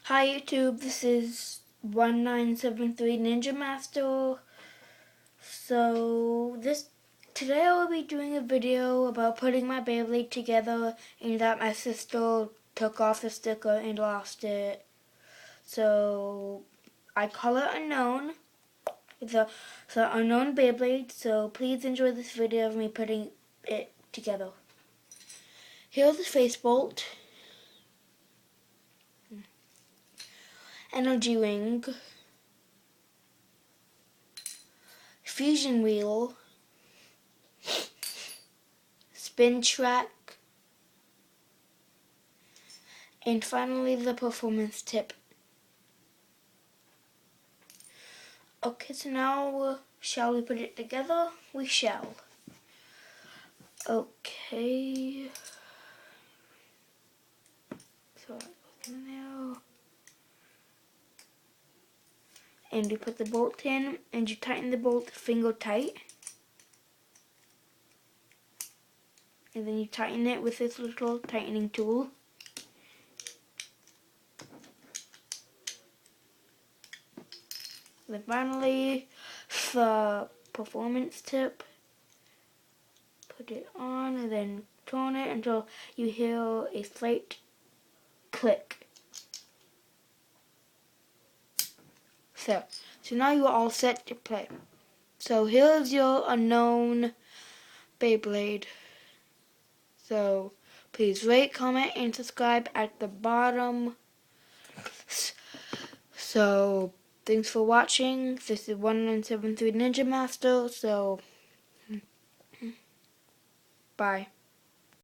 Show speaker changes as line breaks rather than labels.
Hi YouTube, this is 1973 Ninja Master. Today I will be doing a video about putting my Beyblade together and that my sister took off the sticker and lost it. So I call it Unknown. It's an unknown Beyblade, so please enjoy this video of me putting it together. Here's the face bolt, energy ring, fusion wheel, spin track, and finally the performance tip. Okay, so now shall we put it together? We shall. Okay. So I go in there. And you put the bolt in and you tighten the bolt finger tight. And then you tighten it with this little tightening tool. Then finally, the performance tip. Put it on and then turn it until you hear a slight click. So now you're all set to play. So here's your unknown Beyblade. So please rate, comment, and subscribe at the bottom. So thanks for watching. This is 1973 Ninja Master. So bye.